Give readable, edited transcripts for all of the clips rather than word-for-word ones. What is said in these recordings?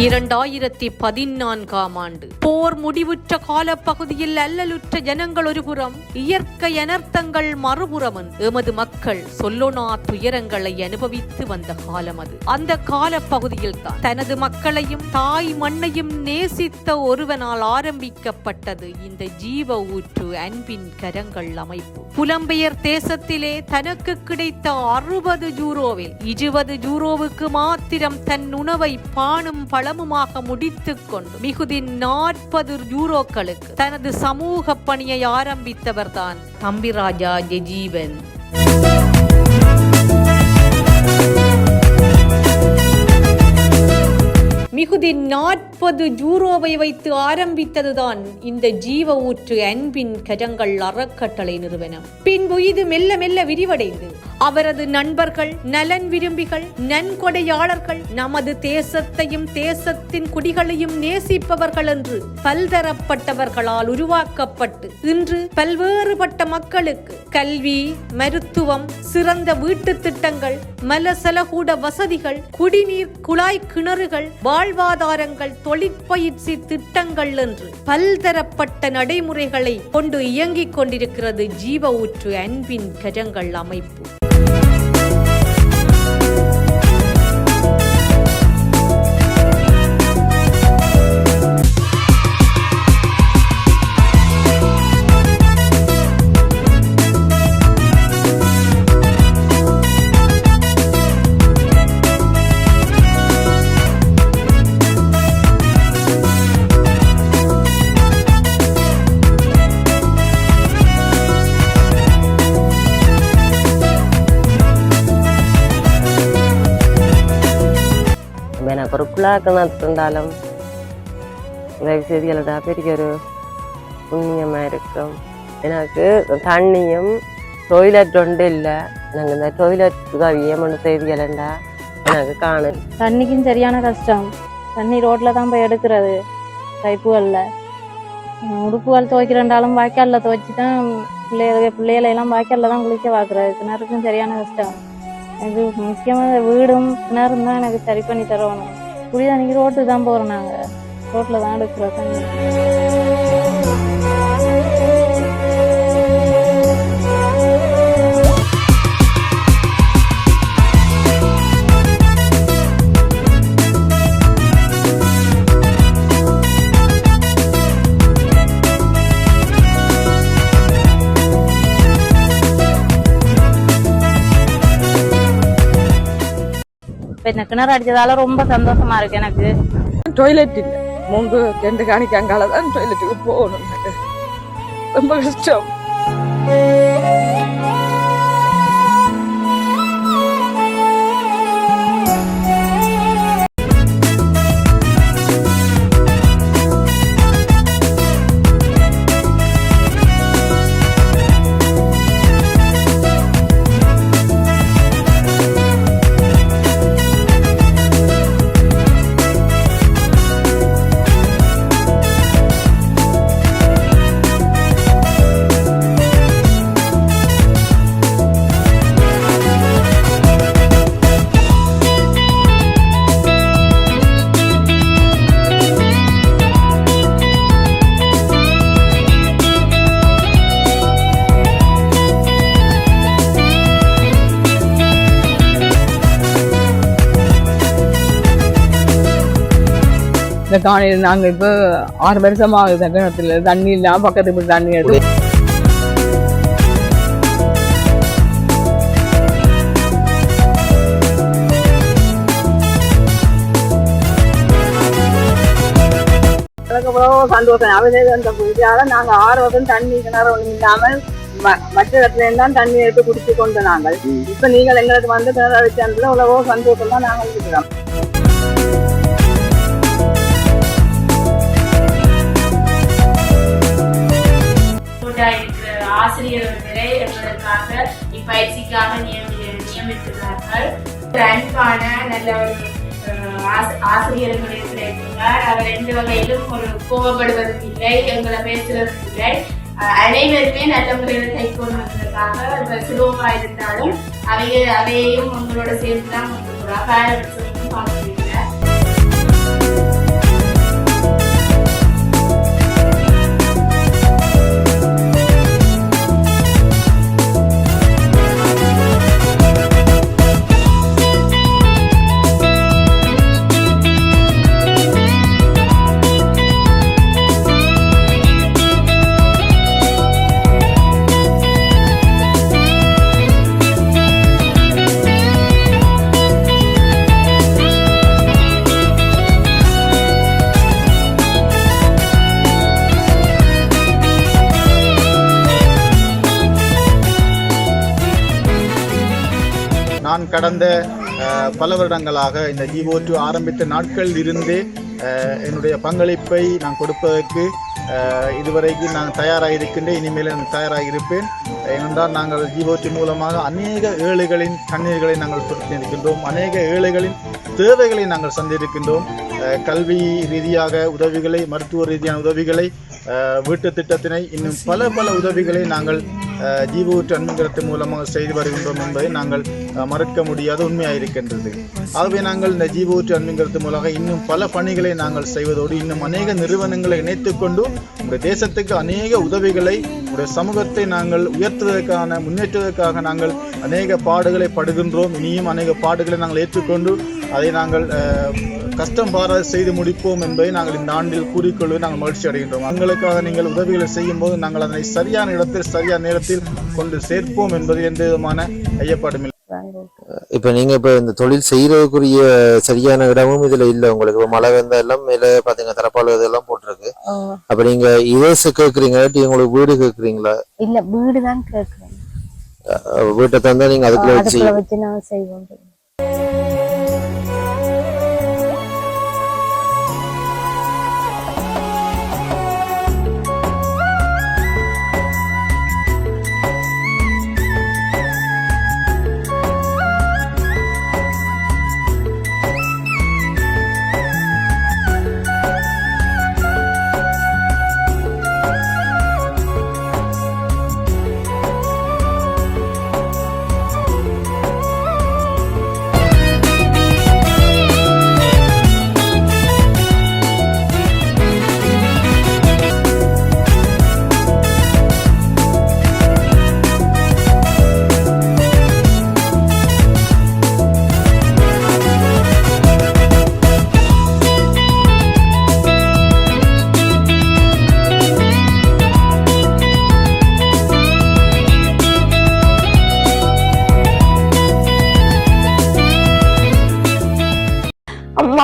2014 ஆண்டு போர் முடிவுற்ற காலப்பகுதியில் அல்லலுற்ற ஜனங்கள் ஒருபுறம், இயற்கை அனர்த்தங்கள் மறுபுறமும் எமது மக்கள் சொல்லொணா துயரங்களை அனுபவித்து வந்த காலம் அது. அந்த காலப்பகுதியில் தான் தனது மக்களையும் தாய் மண்ணையும் நேசித்த ஒருவனால் ஆரம்பிக்கப்பட்டது இந்த ஜீவ ஊற்று அன்பின் கரங்கள் அமைப்பு. புலம்பெயர் தேசத்திலே தனக்கு கிடைத்த 60 யூரோவில் 20 யூரோவுக்கு மாத்திரம் தன் உணவை பானும் பழமுமாக முடித்துக் கொண்டு மிகுதி 40 யூரோக்களுக்கு தனது சமூக பணியை ஆரம்பித்தவர்தான் தம்பிராஜா ஜெஜீவன். மிகுதி 40 யூரோவை வைத்து ஆரம்பித்ததுதான் இந்த ஜீவ ஊற்று அன்பின் கரங்கள் அறக்கட்டளை நிறுவனம். பின்பு இது மெல்ல மெல்ல விரிவடைந்து அவரது நண்பர்கள், நலன் விரும்பிகள், நன்கொடையாளர்கள், நமது தேசத்தையும் தேசத்தின் குடிகளையும் நேசிப்பவர்கள் என்று பல்தரப்பட்டவர்களால் உருவாக்கப்பட்டு இன்று பல்வேறுபட்ட மக்களுக்கு கல்வி, மருத்துவம், சிறந்த வீட்டு திட்டங்கள், மலசலகூட வசதிகள், குடிநீர் குழாய் கிணறுகள், வாழ்வாதாரங்கள், தொழிற்பயிற்சி திட்டங்கள் என்று பல்தரப்பட்ட நடைமுறைகளை கொண்டு இயங்கிக் கொண்டிருக்கிறது ஜீவ ஊற்று அன்பின் கரங்கள் அமைப்பு. எனக்கு ஒரு குழாக்கிணத்துண்டாலும் உதவி செய்திகளோட பெரிய ஒரு புண்ணியமாக இருக்கும். எனக்கு தண்ணியும் டொய்லெட் ஒன்று இல்லை. எனக்கு இந்த டொய்லெட் உதவியே ஒன்று செய்திகளா எனக்கு காணும். தண்ணிக்கும் சரியான கஷ்டம். தண்ணி ரோட்டில் தான் போய் எடுக்கிறது. பைப்புகளில் உடுப்புகள் துவைக்கிறண்டாலும் வாய்க்காலில் துவைச்சி தான் பிள்ளைகளெல்லாம் வாய்க்காலில் தான் குளிக்க பார்க்குறது. கிணறுக்கும் சரியான கஷ்டம். எனக்கு முக்கியமாக வீடும் கிணறும் தான் எனக்கு சரி பண்ணி தருவாங்க. குடி தண்ணிக்கு ரோட்டுக்கு தான் போகிறோம். நாங்கள் ரோட்டில் தான் எடுக்கிறோம் தண்ணி. கிணறு அடிச்சதால ரொம்ப சந்தோஷமா இருக்கு. எனக்கு டாய்லெட் இல்லை. 2 காணிக்காங்கால தான் டாய்லெட்டுக்கு போகணும். ரொம்ப கஷ்டம். இந்த காணியில் நாங்கள் இப்போ 6 வருஷமாக கிணத்துல தண்ணி இல்லாமல் பக்கத்து இப்படி தண்ணி எடுத்து எவ்வளோ சந்தோஷம். அவசியம் புதிதாக நாங்கள் 6 வருஷம் தண்ணி கிணறு ஒன்றும் இல்லாமல் மற்ற இடத்துல இருந்தால் தண்ணி எடுத்து குடிச்சு கொண்டு நாங்கள் இப்போ நீங்கள் எங்களுக்கு வந்து கிணறு வச்சு எவ்வளவோ சந்தோஷம் தான் நாங்கள் இருக்கிறோம். இருக்கிற ஆசிரியர்களை எங்களுக்காக இப்பயிற்சிக்காக நியமித்துள்ளார்கள். அன்பான நல்ல ஒரு ஆசிரியர்களை கிடைத்துள்ளார். அவர் எந்த வகையிலும் ஒரு கோபப்படுவதும் இல்லை, எங்களை பேசுவதும் இல்லை. அனைவருமே நல்ல முறையில் கைக்கொண்டு வந்ததற்காக சுலோகமாக இருந்தாலும் அவையையும் உங்களோட சேர்ந்து தான் பார்க்கிறீங்க. நான் கடந்த பல வருடங்களாக இந்த ஜீவோ2 ஆரம்பித்த நாட்களில் இருந்தே என்னுடைய பங்களிப்பை நான் கொடுப்பதற்கு இதுவரைக்கும் நான் தயாராக இருக்கின்றேன். இனிமேல் நான் தயாராக இருப்பேன். ஏனென்றால் நாங்கள் ஜீவோ2 மூலமாக அநேக ஏழைகளின் கண்ணீர்களை நாங்கள் கொடுத்திருக்கின்றோம். அநேக ஏழைகளின் தேவைகளை நாங்கள் சந்திருக்கின்றோம். கல்வி ரீதியாக உதவிகளை, மருத்துவ ரீதியான உதவிகளை, வீட்டு திட்டத்தினை, இன்னும் பல உதவிகளை நாங்கள் ஜீவோ2 அன்பின் மூலமாக செய்து வருகின்றோம் என்பதை நாங்கள் மறுக்க முடியாத உண்மையாக இருக்கின்றது. ஆகவே நாங்கள் இந்த ஜீவோ2 அன்பின் மூலமாக இன்னும் பல பணிகளை நாங்கள் செய்வதோடு இன்னும் அநேக நிறுவனங்களை இணைத்துக் கொண்டு உங்களுடைய தேசத்துக்கு அநேக உதவிகளை, உங்களுடைய சமூகத்தை நாங்கள் உயர்த்துவதற்கான, முன்னேற்றுவதற்காக நாங்கள் அநேக பாடுகளை படுகின்றோம். இனியும் அநேக பாடுகளை நாங்கள் ஏற்றுக்கொண்டு அதை நாங்கள் கஷ்டம் பாராது செய்து முடிப்போம் என்பதை நாங்கள் இந்த ஆண்டில் கூறிக்கொள்வதை நாங்கள் மகிழ்ச்சி அடைகின்றோம். எங்களுக்காக நீங்கள் உதவிகளை செய்யும் போது நாங்கள் அதனை சரியான இடத்தில் சரியான நேரத்தில் கொண்டு சேர்ப்போம் என்பதில் எந்த விதமான ஐயப்பாடும் இல்லை. இப்ப நீங்க இந்த தொழில் செய்யறதுக்குரிய சரியான இடமும் இதுல இல்ல. உங்களுக்கு மழை வந்தா எல்லாம் மேல பாத்தீங்க தரப்பால் இதெல்லாம் போட்டிருக்கு. அப்ப நீங்க இதே கேக்குறீங்க, உங்களுக்கு வீடு கேக்குறீங்களா? இல்ல, வீடுதான் கேக்குறேன். வீட்டை தந்தா நீங்க அதுக்குள்ள வச்சு நான் செய்வோம்.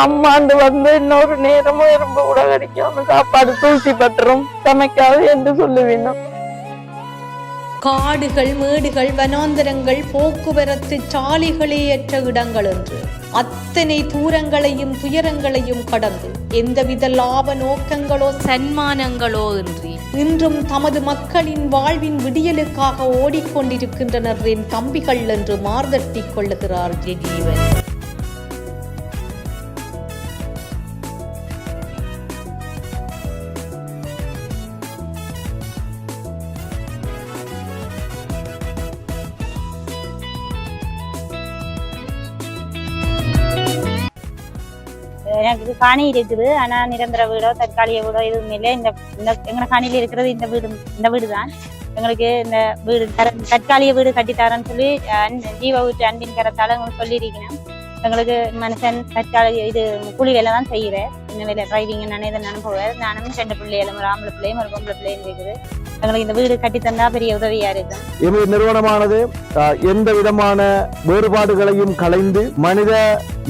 அம்மாண்டு வந்து இன்னொரு நேரமும் எறும்பு கூட கிடைக்காம சாப்பாடு தூசி பட்டுரும், சமைக்காது என்று சொல்லுவீங்க. காடுகள், மேடுகள், வனாந்தரங்கள், போக்குவரத்து சாலைகளேயற்ற இடங்கள் என்று அத்தனை தூரங்களையும் துயரங்களையும் கடந்து எந்தவித லாப நோக்கங்களோ சன்மானங்களோ இன்றி இன்றும் தமது மக்களின் வாழ்வின் விடியலுக்காக ஓடிக்கொண்டிருக்கின்றனர் என் தம்பிகள் என்று மார்தட்டிக் கொள்ளுகிறார் ஜெகீவன். எனக்கு காணி இருக்குது, ஆனா நிரந்தர வீடோ தற்காலிக வீடோ எதுவும் இல்லை. இந்த எங்க காணியில இருக்கிறது இந்த வீடு தான். எங்களுக்கு இந்த வீடு தற்காலிக வீடு கட்டித்தாரன்னு சொல்லி ஜீவோ2 அன்பின் கரத்தால எங்களுக்கு சொல்லியிருக்கணும். எங்களுக்கு மனுஷன் தற்காலிக இது கூலி வேலை தான் செய்கிறேன். இந்த வேலை டிரைவிங் நானே இதை அனுப்புவேன். நானும் 2 பிள்ளைகளும், ஒரு ஆம்பளை பிள்ளையும் ஒரு பொம்பளை பிள்ளையும் இருக்குது. எங்களுக்கு இந்த வீடு கட்டி தந்தா பெரிய உதவியா இருக்கும். எமது நிறுவனமானது எந்த விதமான வேறுபாடுகளையும் களைந்து மனித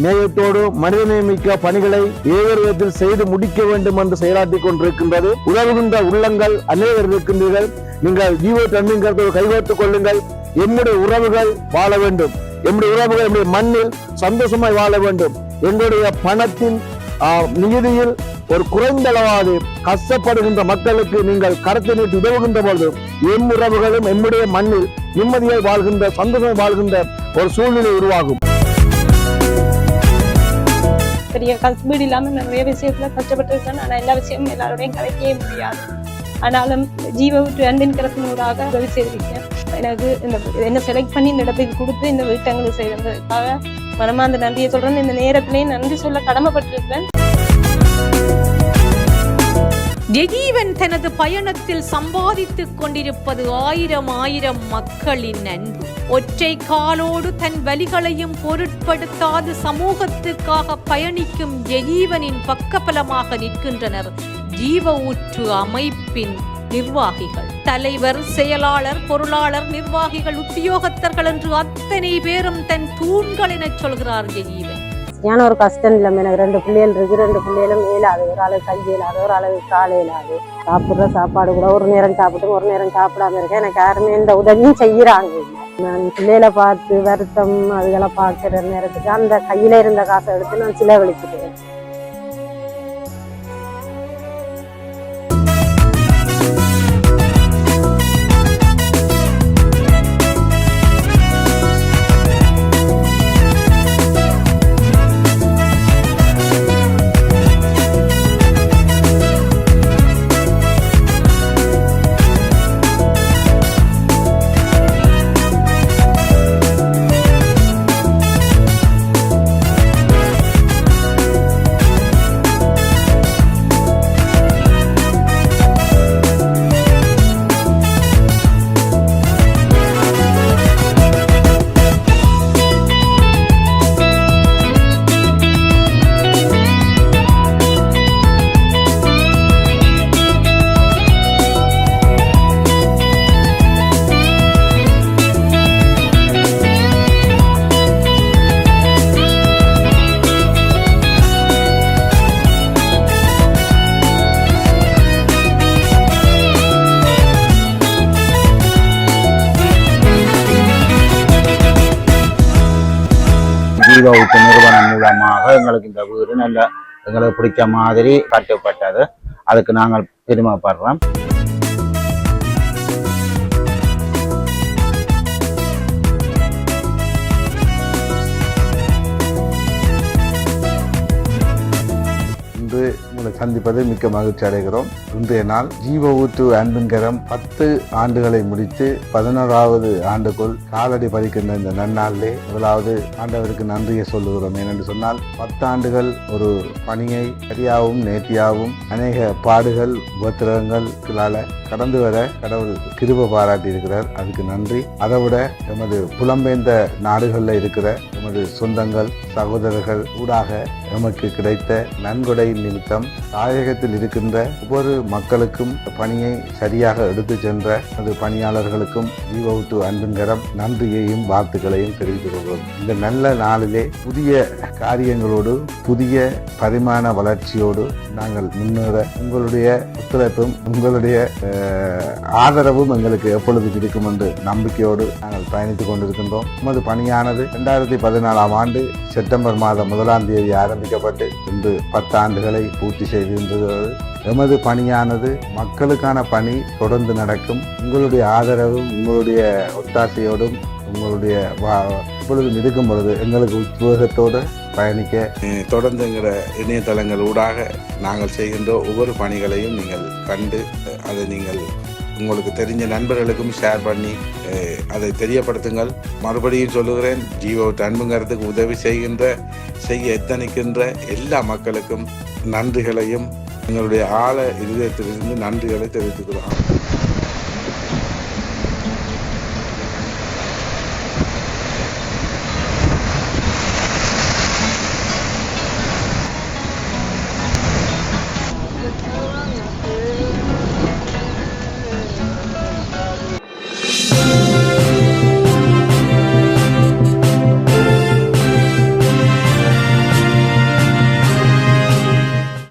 நேயத்தோடு மனித நேயமிக்க பணிகளை ஏதொரு விதத்தில் செய்து முடிக்க வேண்டும் என்று செயலாற்றிக் கொண்டிருக்கின்றது. உதவுகின்ற உள்ளங்கள் அநேகர் இருக்கின்றீர்கள். நீங்கள் ஜீவோ2 அன்பின் கருத்தோடு கைகோர்த்துக் கொள்ளுங்கள். எம்முடைய உறவுகள் வாழ வேண்டும். எம்முடைய உறவுகள் நம்முடைய மண்ணில் சந்தோஷமாய் வாழ வேண்டும். எங்களுடைய பணத்தின் நிதியில் ஒரு குறைந்தளவாது கஷ்டப்படுகின்ற மக்களுக்கு நீங்கள் கருத்தை நீட்டி உதவுகின்ற பொழுது எம் உறவுகளும் எம்முடைய மண்ணில் நிம்மதியாய் வாழ்கின்ற, சந்தோஷமாய் வாழ்கின்ற ஒரு சூழ்நிலை உருவாகும். பெரிய வீடு இல்லாம நிறைய விஷயத்துல கஷ்டப்பட்டு இருக்கேன். ஆனா எல்லா விஷயமும் எல்லாரோடையும் கலைக்கவே முடியாது. ஆனாலும் ஜீவோ2 அன்பின் கரத்தினூடாக உதவி செய்திருக்கேன். எனக்கு என்ன செலக்ட் பண்ணி இந்த இடத்துக்கு கொடுத்து இந்த வீட்டங்களுக்கு செய்ததுக்காக மனமார்ந்த நன்றியை சொல்றேன். இந்த நேரத்திலேயே நன்றி சொல்ல கடமைப்பட்டிருக்கேன். ஜெகீவன் தனது பயணத்தில் சம்பாதித்துக் கொண்டிருப்பது ஆயிரம் மக்களின் அன்பு. ஒற்றை காலோடு தன் வலிகளையும் பொருட்படுத்தாது சமூகத்துக்காக பயணிக்கும் ஜெகீவனின் பக்கபலமாக நிற்கின்றனர் ஜீவோ2 அமைப்பின் நிர்வாகிகள். தலைவர், செயலாளர், பொருளாளர், நிர்வாகிகள், உத்தியோகத்தர்கள் என்று அத்தனை பேரும் தன் தூண்கள் என சொல்கிறார் ஜெகீவன். சரியான ஒரு கஷ்டம் இல்லாமல் எனக்கு 2 பிள்ளைகள் இருக்கு. 2 பிள்ளைகளும் இயலாது. ஒரு ஆளுக்கு கை இயலாது, ஒரு ஆளுக்கு கால் இயலாது. சாப்பிட்ற சாப்பாடு கூட ஒரு நேரம் சாப்பிட்டு ஒரு நேரம் சாப்பிடாம இருக்கேன். எனக்கு யாருமே எந்த உதவியும் செய்யறாங்க. நான் பிள்ளைகளை பார்த்து வருத்தம் அதுகளை பார்க்குற நேரத்துக்கு அந்த கையில இருந்த காசை எடுத்து நான் செலவழிச்சுட்டேன். ஜீவவுத்து நிறுவனம் மூலமாக எங்களுக்கு இந்த வீடு நல்ல எங்களுக்கு பிடிச்ச மாதிரி கட்டப்பட்டது. அதுக்கு நாங்கள் பெருமைப்படுறோம். இன்று உங்களை சந்திப்பது மிக்க மகிழ்ச்சி அடைகிறோம். இன்றைய நாள் ஜீவஊற்று அன்பின்கரம் 10 ஆண்டுகளை முடித்து 11வது ஆண்டுக்குள் காலடி பதிக்கின்ற இந்த நன்னாளிலே முதலாவது ஆண்டவருக்கு நன்றியை சொல்லுகிறோம். ஏனென்று சொன்னால் 10 ஆண்டுகள் ஒரு பணியை சரியாகவும் நேர்த்தியாகவும் அநேக பாடுகள் உபத்திரங்களால கடந்து வர கடவுள் கிருபை பாராட்டி இருக்கிறார். அதுக்கு நன்றி. அதை விட எமது புலம்பெயர்ந்த நாடுகளில் இருக்கிற எமது சொந்தங்கள் சகோதரர்கள் ஊடாக எமக்கு கிடைத்த நன்கொடை நிமித்தம் தாயகத்தில் இருக்கின்ற ஒவ்வொரு மக்களுக்கும் பணியை சரியாக எடுத்து சென்ற அது பணியாளர்களுக்கும் ஜீவவுத்து அன்பின்கரம் நன்றியையும் வாழ்த்துக்களையும் தெரிவித்துக் கொள்கிறோம். இந்த நல்ல நாளிலே புதிய காரியங்களோடு புதிய பரிமாண வளர்ச்சியோடு நாங்கள் முன்னேற உங்களுடைய ஒத்துழைப்பும் உங்களுடைய ஆதரவும் எங்களுக்கு எப்பொழுது கிடைக்கும் என்று நம்பிக்கையோடு நாங்கள் பயணித்துக் கொண்டிருக்கின்றோம். நமது பணியானது 2014ஆம் ஆண்டு செப்டம்பர் மாதம் 1ஆம் தேதி ஆரம்பிக்கப்பட்டு இன்று 10 ஆண்டுகளை பூர்த்தி செய்திருந்தது. எமது பணியானது மக்களுக்கான பணி தொடர்ந்து நடக்கும். உங்களுடைய ஆதரவும் உங்களுடைய ஒத்தாசையோடும் உங்களுடைய எப்பொழுதும் இருக்கும் பொழுது எங்களுக்கு உத்வேகத்தோடு பயணிக்க தொடர்ந்து என்கிற இணையதளங்கள் ஊடாக நாங்கள் செய்கின்ற ஒவ்வொரு பணிகளையும் நீங்கள் கண்டு அதை நீங்கள் உங்களுக்கு தெரிஞ்ச நண்பர்களுக்கும் ஷேர் பண்ணி அதை தெரியப்படுத்துங்கள். மறுபடியும் சொல்லுகிறேன், ஜீவவுத்து அன்புங்கிறதுக்கு உதவி செய்ய எத்தனிக்கின்ற எல்லா மக்களுக்கும் நன்றிகளையும் எங்களுடைய ஆழ இதயத்திலிருந்து நன்றிகளை தெரிவித்துக்கிறோம். Thank you.